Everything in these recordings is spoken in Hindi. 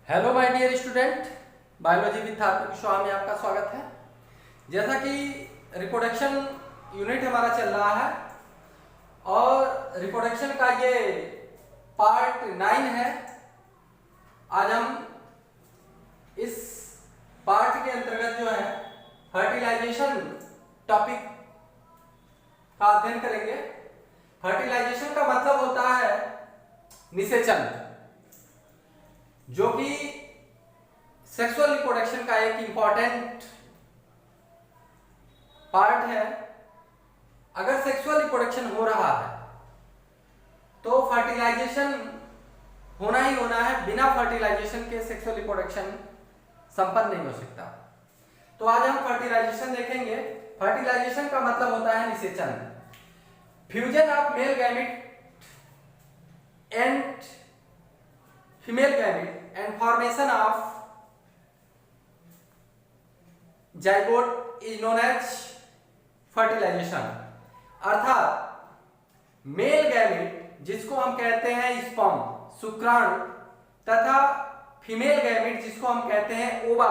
Hello my dear student, biology with थार्पिक शो में आपका स्वागत है। जैसा कि रिप्रोडक्शन यूनिट हमारा चल रहा है और रिप्रोडक्शन का ये पार्ट 9 है। आज हम इस पार्ट के अंतर्गत जो है फर्टिलाइजेशन टॉपिक का अध्ययन करेंगे। फर्टिलाइजेशन का मतलब होता है निषेचन, जो कि सेक्सुअल रिप्रोडक्शन का एक इंपॉर्टेंट पार्ट है। अगर सेक्सुअल रिप्रोडक्शन हो रहा है तो फर्टिलाइजेशन होना ही होना है। बिना फर्टिलाइजेशन के सेक्सुअल रिप्रोडक्शन संपन्न नहीं हो सकता। तो आज हम फर्टिलाइजेशन देखेंगे। फर्टिलाइजेशन का मतलब होता है निषेचन, fusion of male gamete and female gamete and formation of zygote is known as fertilization. अर्थात मेल गैमेट जिसको हम कहते हैं स्पर्म शुक्राणु तथा फीमेल गैमेट जिसको हम कहते हैं ओवा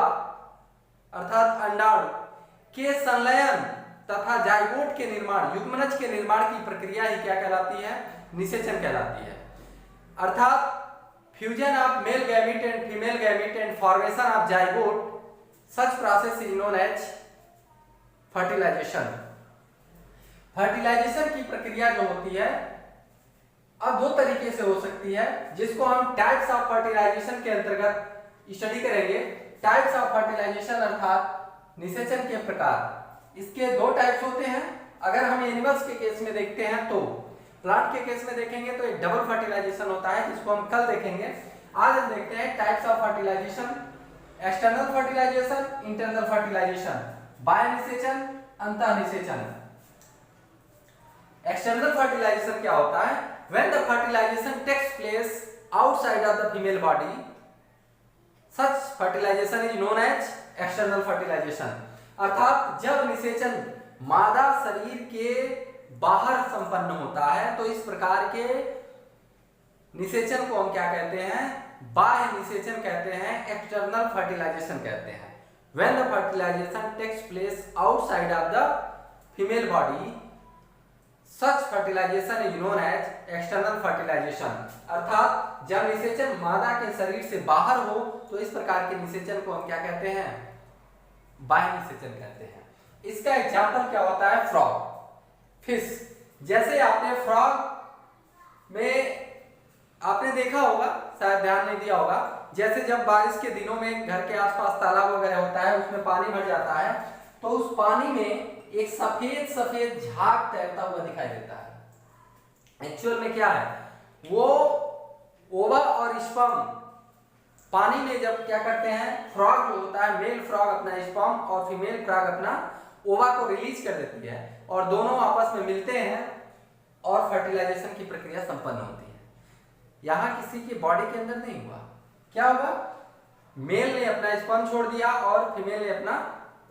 अर्थात अंडाणु के संलयन तथा जाइगोट के निर्माण युग्मनज के निर्माण की प्रक्रिया ही क्या कहलाती है? निषेचन कहलाती है। अर्थात fusion of male gamete and female gamete and formation of zygote, such process is known as fertilization। Fertilization की प्रक्रिया जो होती है अब दो तरीके से हो सकती है, जिसको हम टाइप्स ऑफ फर्टिलाइजेशन के अंतर्गत स्टडी करेंगे। टाइप्स ऑफ फर्टिलाइजेशन अर्थात निषेचन के प्रकार। इसके दो टाइप्स होते हैं। अगर हम एनिमल्स के केस में देखते हैं तो प्लांट के केस में देखेंगे तो एक डबल फर्टिलाइजेशन होता है, जिसको हम कल देखेंगे। आज हम देखते हैं types of fertilization, external fertilization, internal fertilization, बाह्य निषेचन, अंतः निषेचन। एक्सटर्नल फर्टिलाइजेशन क्या होता है? When the fertilization takes place outside of the female body, such fertilization is known as external fertilization. अर्थात जब निषेचन मादा शरीर के बाहर संपन्न होता है तो इस प्रकार के निषेचन को हम क्या कहते हैं? बाह्य निषेचन कहते हैं, एक्सटर्नल फर्टिलाइजेशन कहते हैं। When the fertilization takes place outside of the female body, such fertilization is known as external fertilization. अर्थात जब निषेचन मादा के शरीर से बाहर हो तो इस प्रकार के निषेचन को हम क्या कहते हैं? बाह्य निषेचन कहते हैं। इसका एग्जाम्पल क्या होता है? Frog, fish. जैसे आपने फ्रॉग में आपने देखा होगा, शायद ध्यान नहीं दिया होगा, जैसे जब बारिश के दिनों में घर के आसपास तालाब वगैरह होता है, उसमें पानी भर जाता है तो उस पानी में एक सफेद सफेद झाग तैरता हुआ दिखाई देता है। एक्चुअल में क्या है? वो ओवा और स्पर्म पानी में जब क्या करते हैं, फ्रॉग जो होता है, मेल फ्रॉग अपना स्पर्म और फीमेल फ्रॉग अपना ओवा को रिलीज कर देती है और दोनों आपस में मिलते हैं और फर्टिलाइजेशन की प्रक्रिया संपन्न होती है। यहां किसी की बॉडी के अंदर नहीं हुआ। क्या हुआ? मेल ने अपना स्पर्म छोड़ दिया और फीमेल ने अपना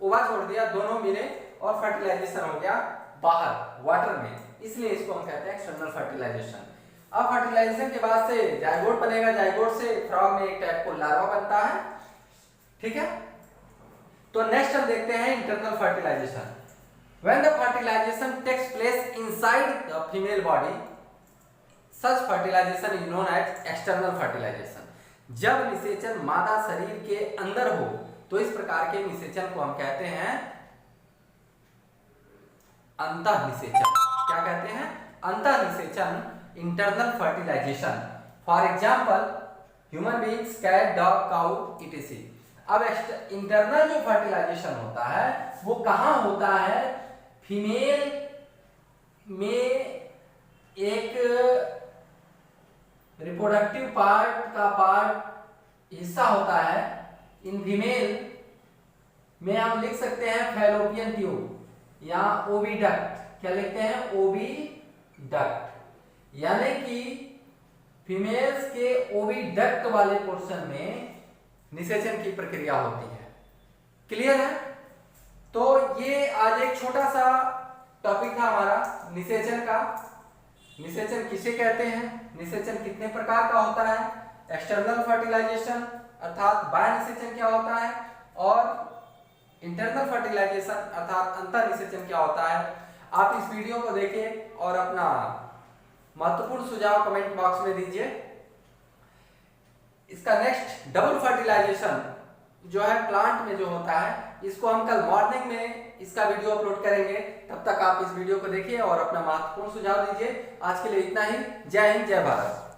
ओवा छोड़ दिया, दोनों मिले और फर्टिलाइजेशन हो गया बाहर वाटर में। इसलिए इसको हम कहते हैं एक्सटर्नल फर्टिलाइजेशन। अब फर्टिलाइजेशन के बाद से जाइगोट बनेगा, जाइगोट से फ्रॉग में एक टाइप को लार्वा बनता है। ठीक है, तो नेक्स्ट हम देखते हैं internal fertilization. When the fertilization takes place inside the female body, such fertilization is known as external fertilization। जब निषेचन मादा शरीर के अंदर हो तो इस प्रकार के निषेचन को हम कहते हैं अंतः निषेचन। क्या कहते हैं? अंतः निषेचन, internal fertilization. For example human beings, cat, dog, cow, etc। अब इंटरनल जो फर्टिलाइजेशन होता है वो कहां होता है? फीमेल में एक रिप्रोडक्टिव पार्ट हिस्सा होता है। इन फीमेल में हम लिख सकते हैं फैलोपियन ट्यूब या ओविडक्ट। क्या लिखते हैं? ओविडक्ट। यानी कि फीमेल्स के ओविडक्ट वाले पोर्शन में निषेचन की प्रक्रिया होती है। क्लियर है? तो ये आज एक छोटा सा टॉपिक था हमारा निषेचन का। निषेचन किसे कहते हैं? निषेचन कितने प्रकार का होता है? एक्सटर्नल फर्टिलाइजेशन, अर्थात बाह्य निषेचन क्या होता है और इंटरनल फर्टिलाइजेशन अर्थात अंतर निषेचन क्या होता है। आप इस वीडियो को देखें और अपना महत्वपूर्ण सुझाव कमेंट बॉक्स में दीजिए। इसका नेक्स्ट डबल फर्टिलाइजेशन जो है प्लांट में जो होता है, इसको हम कल मॉर्निंग में इसका वीडियो अपलोड करेंगे। तब तक आप इस वीडियो को देखिए और अपना महत्वपूर्ण सुझाव दीजिए। आज के लिए इतना ही। जय हिंद, जय भारत।